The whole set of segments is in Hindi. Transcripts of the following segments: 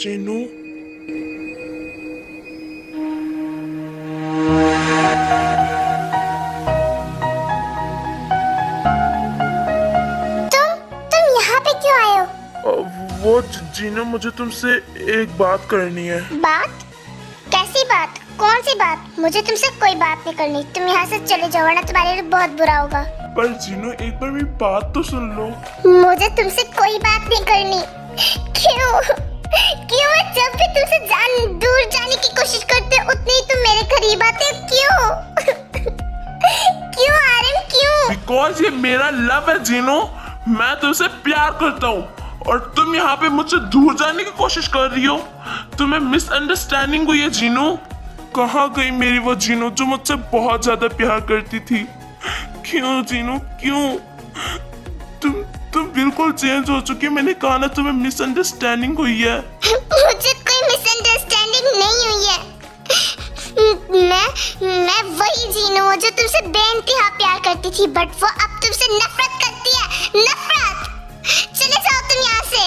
जीनू। तुम यहाँ पे क्यों आए हो? वो जीनू, मुझे तुमसे एक बात करनी है। बात? कैसी बात? कौन सी बात? मुझे तुमसे कोई बात नहीं करनी। तुम यहाँ से चले जाओ वरना तुम्हारे लिए बहुत बुरा होगा। पर जीनू, एक बार मेरी बात तो सुन लो। मुझे तुमसे कोई बात नहीं करनी। क्यों? क्यों जब भी तुमसे दूर जाने की कोशिश करते हो उतने ही तुम मेरे करीब आते हो? क्यों? क्यों आर्यन, क्यों? बिकॉज ये मेरा लव है जीनू। मैं तुमसे प्यार करता हूँ और तुम यहाँ पे मुझसे दूर जाने की कोशिश कर रही हो। तुम्हें मिसअंडरस्टैंडिंग हुई है जीनू। कहाँ गई मेरी वो जीनू जो मुझसे बहुत ज्यादा प्यार करती थी? क्यों जीनू, क्यों? तुम बिल्कुल चेंज हो चुकी है। मैंने कहा ना, तुम्हें मिसअंडरस्टैंडिंग हुई है। मुझे कोई मिसअंडरस्टैंडिंग नहीं हुई है। मैं वही जीनू हूँ जो तुमसे बेइंतहा प्यार करती थी, बट वो अब तुमसे नफरत करती है। नफरत! चले जाओ तुम यहाँ से।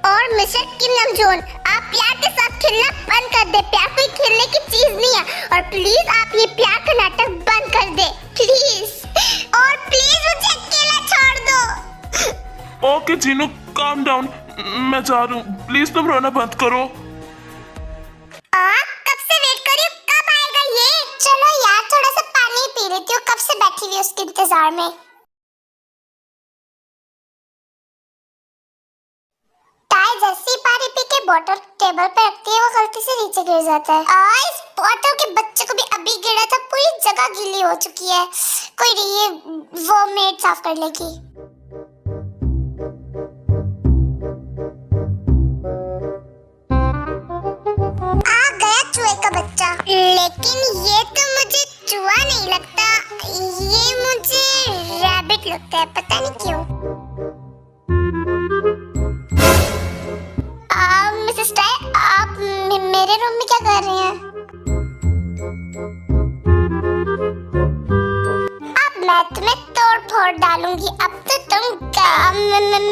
और मिस्टर किम नमजोन, आप प्यार के साथ खेलना बंद कर दे। प्यार कोई खेलने की चीज नहीं है। और प्लीज आप ये प्यार का नाटक बंद कर दे, प्लीज। और प्लीज मुझे अकेला छोड़ दो। Okay Jinu, calm down. मैं जा रहा हूँ। प्लीज तुम रोना बंद करो। कब से वेट कर रही हूँ, कब आएगा ये? चलो यार, थोड़ा सा पानी पी लेती हूँ। कब से बैठी हुई उसके इंतजार में। ताई जैसी पानी पी के बोतल टेबल पे रखती है, वो गलती से नीचे गिर जाता है। इस बोतल के बच्चे को भी अभी गिरा था। पूरी जगह गीली हो चुकी है। कोई नहीं, ये वो मेड साफ कर लेगी। आ गया चूहे का बच्चा। लेकिन ये तो मुझे चूहा नहीं लगता, ये मुझे रैबिट लगता है। पता नहीं क्यों। मिसेस टाई, आप मेरे रूम में क्या कर रही हैं? अब मैं तुम्हें तोड़ फोड़ डालूंगी। अब तो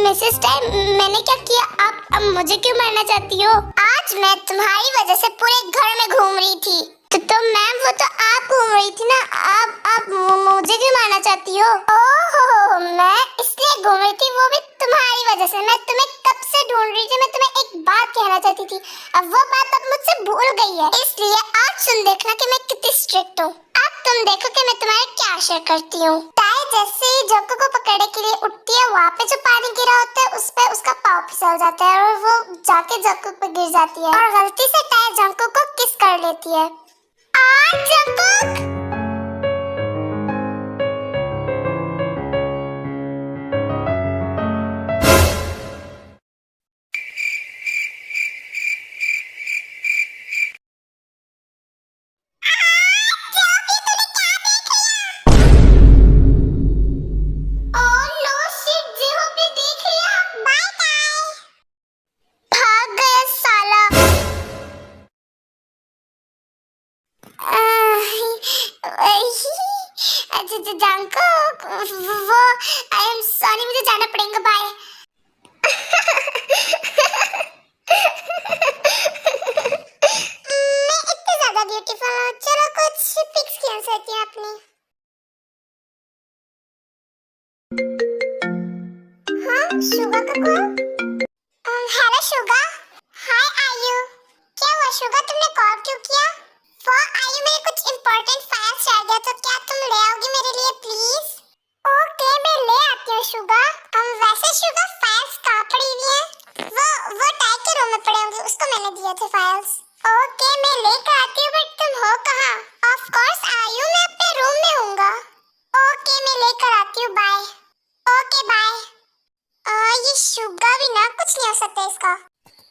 मिसेस टाई, मैंने क्या किया? आप अब मुझे क्यों मारना चाहती हो? आज मैं तुम्हारी वजह से पूरे घर में घूम रही थी। तो मैम, वो तो आप घूम रही थी ना। आप मुझे क्यों मारना चाहती हो? ओहो, मैं इसलिए घूम रही थी, वो भी तुम्हारी वजह से। मैं तुम्हें कब से ढूंढ रही थी। मैं तुम्हें एक बात कहना चाहती थी, अब वो बात अब मुझसे भूल गई है। इसलिए आज सुन देखना कि मैं कितनी स्ट्रिक्ट हूँ। अब तुम देखो कि मैं तुम्हारे क्या शेयर करती हूँ। ताई जैसे ही जंको को पकड़ने के लिए उठती है, वहाँ पे जो पानी गिरा होता है उस पे उसका पाँव फिसल जाता है और वो जाके जंको पे गिर जाती है और गलती से ताई जंको को किस कर लेती है। जंको! जंको, वो आई एम सॉरी, मुझे जाना पड़ेगा। बाय। मैं इतनी ज्यादा ब्यूटीफुल हूँ। चलो कुछ पिक्स खींच सकती हैं अपनी। हाँ, शुगा का कॉल। Hello Suga. हाय आयु। क्या हुआ शुगा, तुमने कॉल क्यों किया? वो आयु, मेरे कुछ इम्पोर्टेंट फाइल्स रह गया, तो क्या तुम ले आओगी मेरे लिए प्लीज? ओके, मैं ले आती हूँ शुगा। वैसे शुगा, फाइल्स कहाँ पड़ी हुई हैं? वो टाई के रूम में पड़े होंगे, उसको मैंने दिए थे फाइल्स। ओके, मैं लेकर आती हूँ, बट तुम हो कहाँ? ऑफ कोर्स आयु, मैं अपने रूम में हूँगा। ओके, मैं लेकर आती हूँ। बाय। Okay bye. ये शुगा भी ना, कुछ नहीं हो सकता इसका।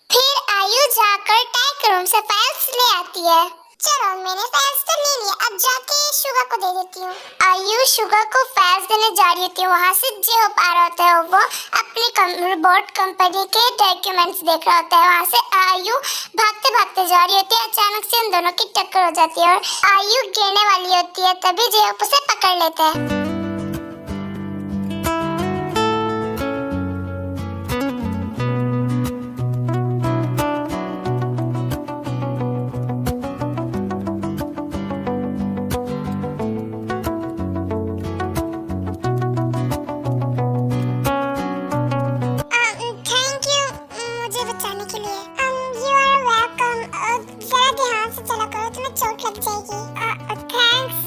फिर आयु जाकर टाई के रूम से फाइल्स ले आती है। चलो, मैंने फाइल्स तो ले लिया, अब जाके शुगा को दे देती हूँ। आयु शुगा को फाइल्स देने जा रही थी, वहाँ से जेहोप आ रहा होता है। वो अपनी रोबोट कंपनी के डॉक्यूमेंट्स देख रहा होता है। वहाँ से आयु भागते भागते जा रही होती है। अचानक से उन दोनों की टक्कर हो जाती है और आयु गिरने वाली होती है, तभी जेहोप उसे पकड़ लेता है। मुझे बचाने के लिए। You are welcome. जरा ध्यान से चला करो, तुम्हें चोट लग जाएगी। थैंक्स।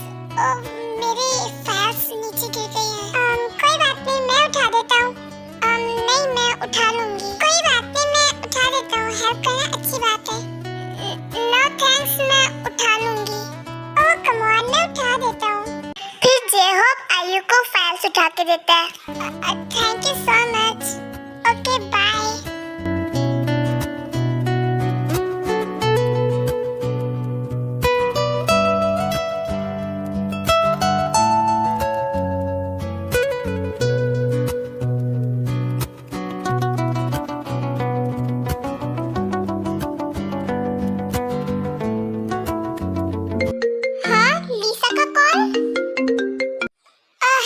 मेरी फाइल्स नीचे गिर गई हैं। कोई बात नहीं, मैं उठा देता हूँ। नहीं, मैं उठा लूंगी। कोई बात नहीं, मैं उठा देता हूँ। हेल्प करना अच्छी बात है। नो थैंक्स, मैं उठा लूंगी। ओह कम ऑन, मैं उठा देता हूँ। फिर जे होप आयु को फाइल्स उठा के देता है। Thank you so much. Okay bye. हाँ, लीसा का कॉल।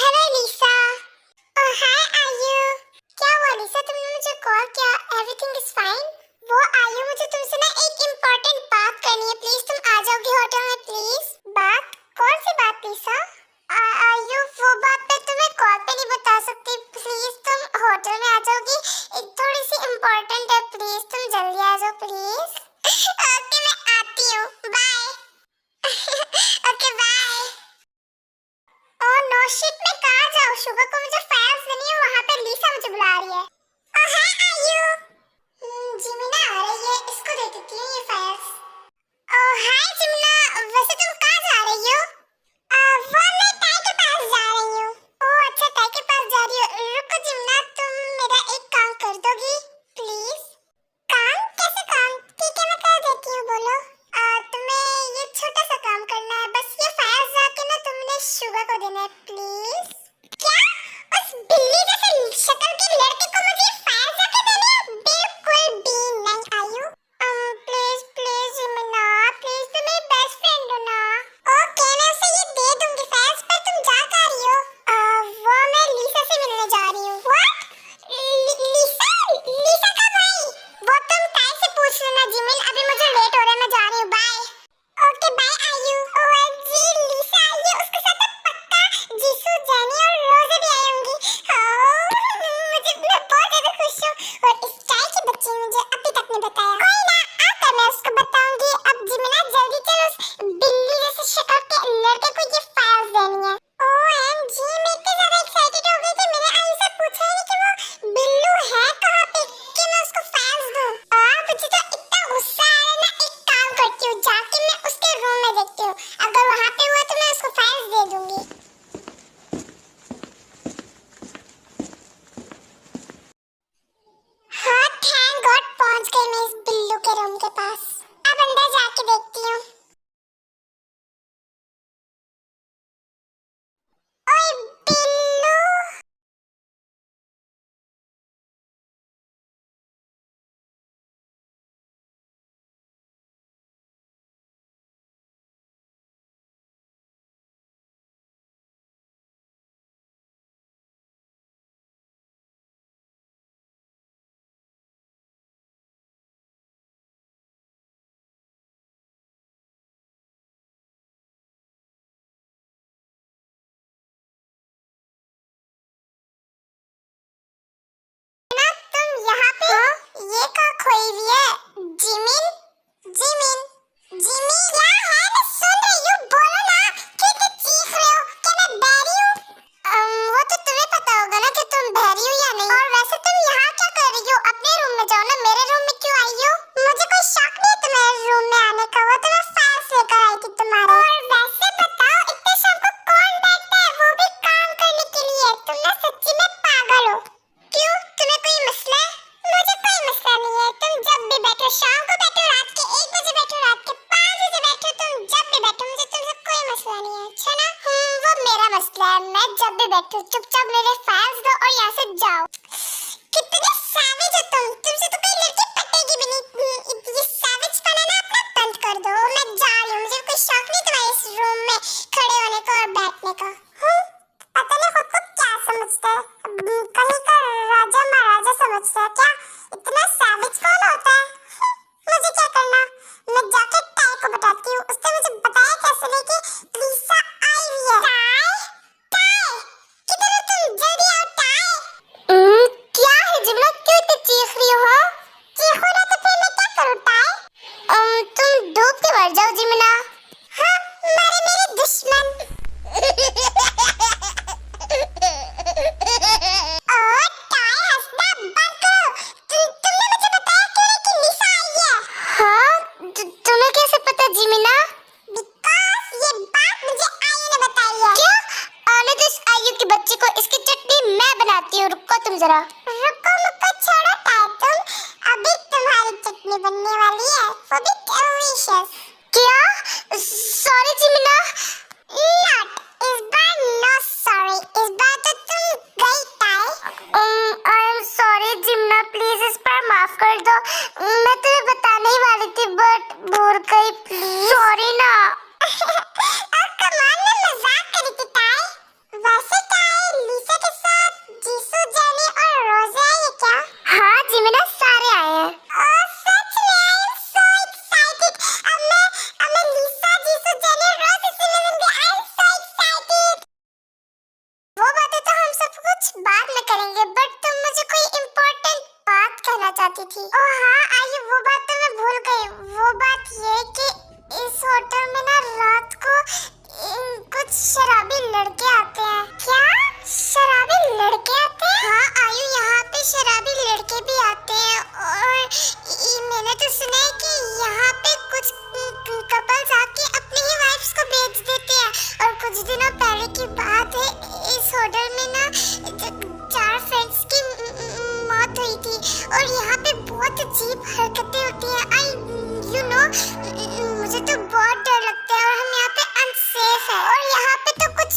हेलो लीसा। हाय आयु। क्या हुआ लीसा, तुमने मुझे कॉल किया? Everything is fine? वो आयु, मुझे तुमसे ना एक इम्पोर्टेंट बात करनी है। प्लीज तुम आ जाओगी होटल में प्लीज। बात? कौन सी बात लीसा? आयु, वो बात मैं तुम्हें कॉल पे नहीं बता सकती। प्लीज तुम होटल में आ जाओगी, एक थोड़ी सी इम्पोर्टेंट है। प्लीज तुम जल्दी आ जाओ प्लीज। ओके, मैं आती हूँ। Bye. Okay bye. Oh no shit, मैं कहाँ जाऊँ? शुगर को मुझे फाइल्स देनी है, वहाँ पे लीसा मुझे बुला रही है। ओह हाय आयु। जिमिना आ रही है, इसको दे देती हूँ ये फाइल्स। ओह हाय जिमिना, वैसे तुम कहाँ जा रही हो? वो मैं ताई के पास जा रही हूँ। ओह अच्छा, ताई के पास जा रही हो। रुको जिमिना, तुम मेरा एक काम कर दोगी प्लीज? काम? कैसे काम? ठीक है, मैं कर देती हूँ, बोलो। तुम्हें ये छोटा सा काम करना है, बस ये फाइल्स जाके ना तुमने शुगर को देना है प्लीज। क्या? उस बिल्ली जैसे शक्ल के लड़के को मुझे फाइल्स जाके देने हैं? बिल्कुल भी नहीं आयु। प्लीज प्लीज जिमिना, प्लीज, तुम मेरी बेस्ट फ्रेंड हो ना। ओके, मैं उसे ये दे दूंगी फाइल्स, पर तुम जा कहाँ रही हो? वो मैं लीसा से मिलने जा रही हूँ। व्हाट? लीसा? लीसा कब आई? वो तुम ताई से पूछ लेना जिमिन, अभी मुझे लेट हो रहा है, मैं जा रही हूँ। बाय। ओके बाय आयु। ओएमजी, लीसा आई है, उसके साथ तो पक्का जीसू, जेनी और रोज़ भी आई होंगी। मुझे मैं बहुत ज़्यादा खुश हूँ, और इस चाय की बच्ची ने मुझे अभी तक नहीं बताया। कोई ना, आकर मैं उसको बताऊंगी। अब जिमिना जल्दी चलो, उस बिल्ली जैसे शक्ल के लड़के को ये फाइल्स देनी है। ओएमजी, मैं इतनी ज़्यादा एक्साइटेड हो गई कि मैंने आयु से पूछा ही नहीं कि वो बिल्लू है कहाँ पे कि मैं उसको फाइल्स दूँ। मुझे तो इतना गुस्सा आ रहा है ना, एक काम करती हूँ, जाके मैं उसके रूम में देखती हूँ, अगर वहाँ पे हुआ तो मैं उसको फाइल्स दे दूंगी। हाँ, थैंक गॉड पहुँच गई मैं इस बिल्लू के रूम के पास। अब अंदर जाके देखती हूँ। ओए बिल्लू। ना तुम यहाँ पे हो? ये कहाँ खोई हुई है? जिमिन, जिमिन, जिमी, क्या है? मैं सुन रही हूँ, बोलो ना। क्यों तुम चीख रहे हो? क्या मैं बहरी हूँ? वो तो तुम्हें पता होगा ना कि तुम बहरी हो या नहीं। और वैसे तुम यहाँ क्या कर रही हो? अपने रूम में जाओ ना, मेरे रूम में क्यों आई हो? मुझे कोई शक नहीं है तुम्हारे रूम में आने का, वो तो मैं फाइल्स लेकर आई थी तुम्हारे। और वैसे बताओ, इतने शाम को कौन बैठता है, वो भी काम करने के लिए? तुम ना सच्ची में पागल हो। क्यों, तुम्हें कोई मसला है? मुझे कोई मसला नहीं है, तुम जब भी बैठो, शाम को बैठो, रात के 1 बजे बैठो, रात के 5 बजे बैठो, तुम जब भी बैठो, मुझे तुमसे कोई मसला नहीं है, अच्छा ना? वो मेरा मसला है, मैं जब भी बैठूं चुपचाप मेरे फाइल्स दो और यहाँ से जाओ। कितने savage हो तुम, तुमसे तो कोई लड़की पटेगी भी नहीं। ये savage पना ना अपना बंद कर दो, मैं जा रही हूँ, मुझे कोई शौक नहीं तुम्हारे इस रूम में खड़े होने का और बैठने का। पता नहीं खुद को क्या समझता है, कहीं का राजा महाराजा समझता है क्या? इतना savage कौन होता है? मुझे क्या करना, मैं जाके ताई को बताती हूँ, उसने मुझे बताया कैसे नहीं कि लीसा आई हुई है। ताई, ताई, किधर हो तुम? जल्दी आओ अपनी बनने वाली है, वो भी डिलीशियस। क्या? सॉरी जिमिना। नॉट इस बार, नो सॉरी, इस बार तो तुम गई टाई। I am sorry Jimina, please इस बार माफ कर दो। मैं तुम्हें बताने ही वाली थी बट भूल गई, प्लीज सॉरी ना। कमाल में मजाक करी थी टाई। वैसे क्या है, लीसा के साथ जीसू, जेनी और रोजे आए हैं क्या? हाँ जिमिना, सारे आए हैं। ओह सच में, आई एम सो एक्साइटेड। अब मैं लीसा, जीसू, जेनी और रोजे से मिलूंगी। I am so excited. वो बातें तो हम सब कुछ बाद में करेंगे, बट तुम मुझे कोई इम्पोर्टेंट बात कहना चाहती थी। ओह हाँ आयु, वो बात तो मैं भूल गई। वो बात ये कि इस होटल में ना रात को कुछ शराबी लड़के आते हैं। क्या? शराबी लड़के आते हैं? हाँ आयु, यहाँ पे शराबी लड़के भी आते हैं और मैंने तो सुना है कि यहाँ पे कुछ कपल्स आके अपनी ही वाइफ्स को बेच देते हैं। और कुछ दिनों पहले की बात है, इस होटल में ना 4 फ्रेंड्स की मौत हुई थी और यहाँ पे बहुत अजीब हरकतें होती हैं। यू नो, मुझे तो बहुत डर लगता है और हम यहाँ पे अनसेफ है। और यहाँ पे तो कुछ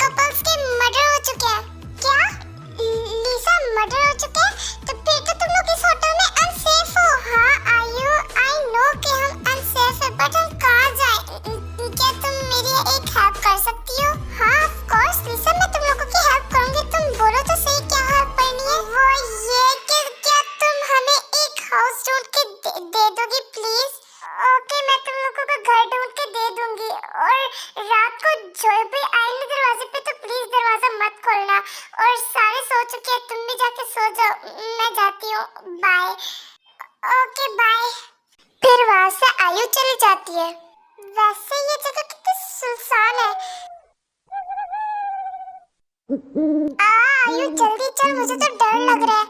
कपल्स के मर्डर हो चुके हैं। क्या? लीसा, मर्डर हो चुके हैं? तो फिर तो तुम लोग इस होटल में अनसेफ हो। हाँ आयु, आई नो कि हम अनसेफ है, बट हम कहाँ जाए? क्या तुम मेरी एक हेल्प कर सकती हो? हाँ ऑफ कोर्स लीसा, मैं तुम लोगों की हेल्प करूंगी। तुम बोलो तो सही, क्या हेल्प करनी है? वो ये कि क्या तुम हमें एक हाउस ढूंढ के दे दोगी प्लीज? ओके, मैं तुम लोगों को घर ढूंढ के दे दूंगी। और रात को जो भी आएंगे दरवाजे पे तो प्लीज दरवाजा मत खोलना। और सारे सो चुके हैं, तुम भी जाके सो जाओ, मैं जाती हूँ, बाय। Okay bye. फिर वहां से आयु चली जाती है। वैसे ये जगह कितनी सुनसान है। आयु जल्दी चल, मुझे तो डर लग रहा है।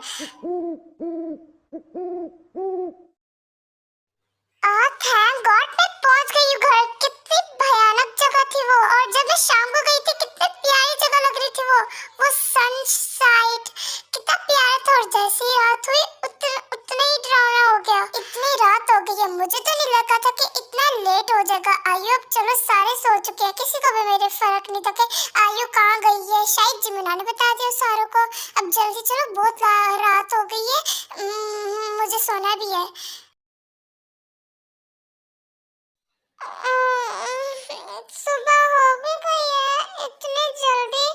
थैंक गॉड मैं पहुंच गई हूँ घर। कितनी भयानक जगह थी वो, और जब मैं शाम को गई थी कितनी प्यारी जगह लग रही थी वो सनसाइड कितना प्यारा था। और जैसे ही रात हुई उतना ही डरावना हो गया। इतनी रात हो गई है, मुझे तो नहीं लगा था कि इतना लेट हो जाएगा। आयु अब चलो, सारे सो चुके हैं, किसी को भी मेरे फर्क नहीं था कि आयु कहाँ गई है। शायद जिमिना ने बता दिया सारों को। अब जल्दी चलो, बहुत रात हो गई है, मुझे सोना भी है। सुबह हो भी गई है इतनी जल्दी?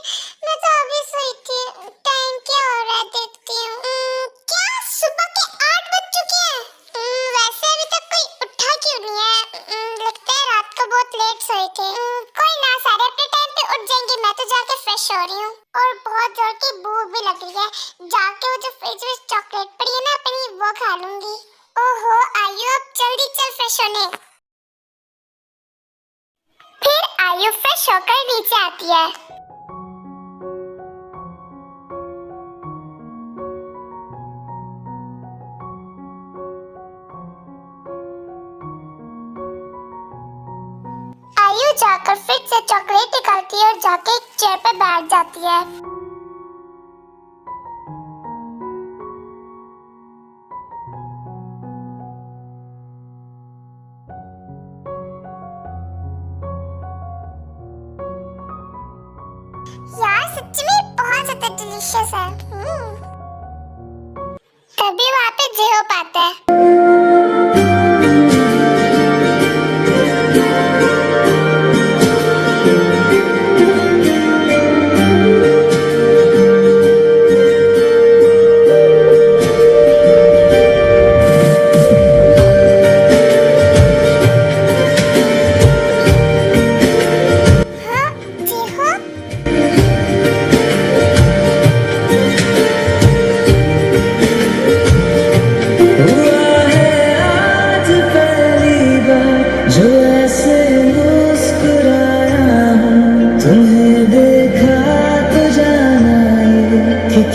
मैं तो अभी सोई थी। टाइम क्या हो रहा है देखती हूँ। क्या सुबह के 8 बज चुके हैं? वैसे अभी तक कोई उठा क्यों नहीं है? लगता है रात को बहुत लेट सोए थे। कोई ना, सारे अपने टाइम पे उठ जाएंगे। मैं तो जाके फ्रेश हो रही हूँ और बहुत जोर की भूख भी लग रही है। जाके वो जो फ्रिज में चॉकलेट पड़ी है ना अपनी, वो खा लूंगी। ओहो आयु, अब जल्दी चल फ्रेश होने। फिर आयु फ्रेश होकर नीचे आती है। आयु जाकर फ्रिज से चॉकलेट निकालती है और जाके एक चेयर पे बैठ जाती है। यार सच्ची में बहुत ज्यादा डिलीशियस है। तभी वहाँ पे जेहोप आता है।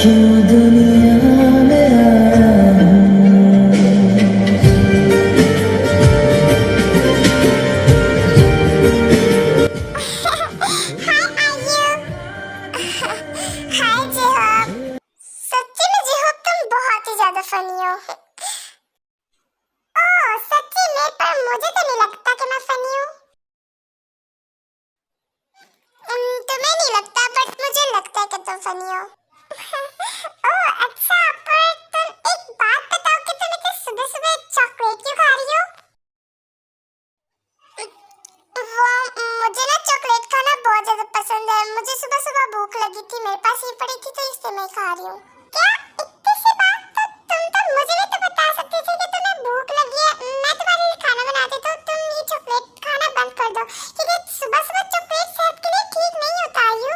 क्यों दुनिया में आया हूँ। हाय आयु। हाय जेहोप। सच्ची में जेहोप तुम बहुत ही ज्यादा फनी हो। नहीं खा रही हूँ। क्या इतनी सी बात तो तुम तो मुझे भी तो बता सकती थी कि तुम्हें भूख लगी है, मैं तुम्हारे लिए खाना बना देता हूँ, तुम ये चॉकलेट खाना बंद कर दो क्योंकि सुबह सुबह चॉकलेट सेहत के लिए ठीक नहीं होता आयु।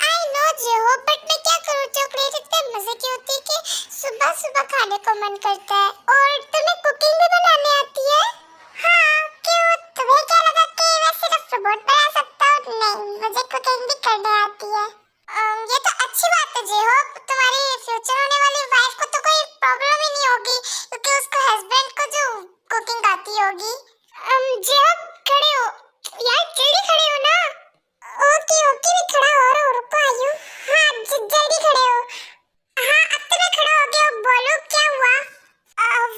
आई नो जो, बट मैं क्या करूँ, चॉकलेट इतने मजे की होती है कि सुबह सुबह खाने को मन करता है। और तुम्हें कुकिंग भी बनाने आती है? हाँ, क्यों, तुम्हें क्या लगा कि मैं सिर्फ रोबोट बना सकता हूँ? नहीं, मुझे कुकिंग भी करने आती है। ये तो अच्छी बात है जेहो, तुम्हारी फ्यूचर होने वाली वाइफ को तो कोई प्रॉब्लम ही नहीं होगी क्योंकि उसको हस्बैंड को जो कुकिंग आती होगी। जेहो खड़े हो यार, जल्दी खड़े हो ना। ओके ओके, मैं खड़ा हो रहा हूँ, रुको आयु। हाँ जल्दी खड़े हो। हाँ अब तो मैं खड़ा हो गया हूँ, बोलो क्या हुआ?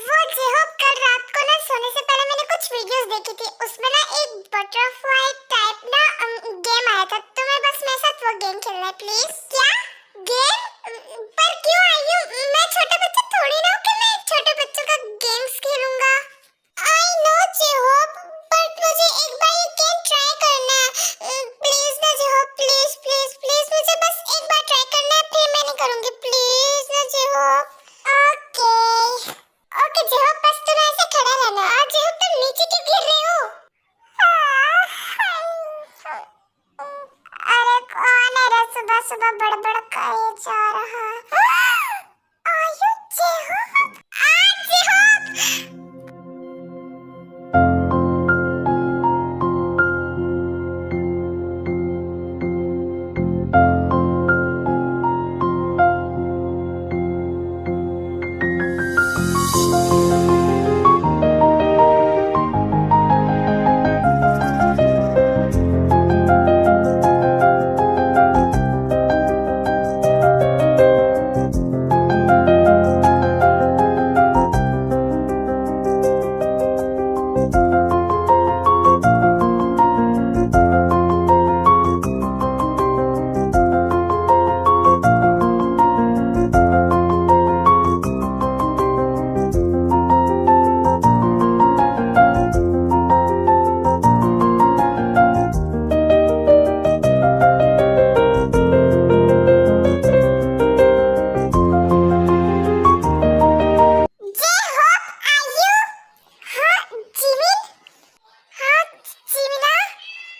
वो जेहो, कल रात को ना सोने से पहले मैंने कुछ वीडियोस देखी थी, उसमें ना एक बटरफ्लाई टाइप ना गेम आया था, तुम्हें बस मेरे साथ वो गेम खेलना है प्लीज। क्या गेम? पर क्यों आयु, मैं छोटा बच्चा थोड़ी ना हूँ कि मैं छोटे बच्चों का गेम्स खेलूंगा।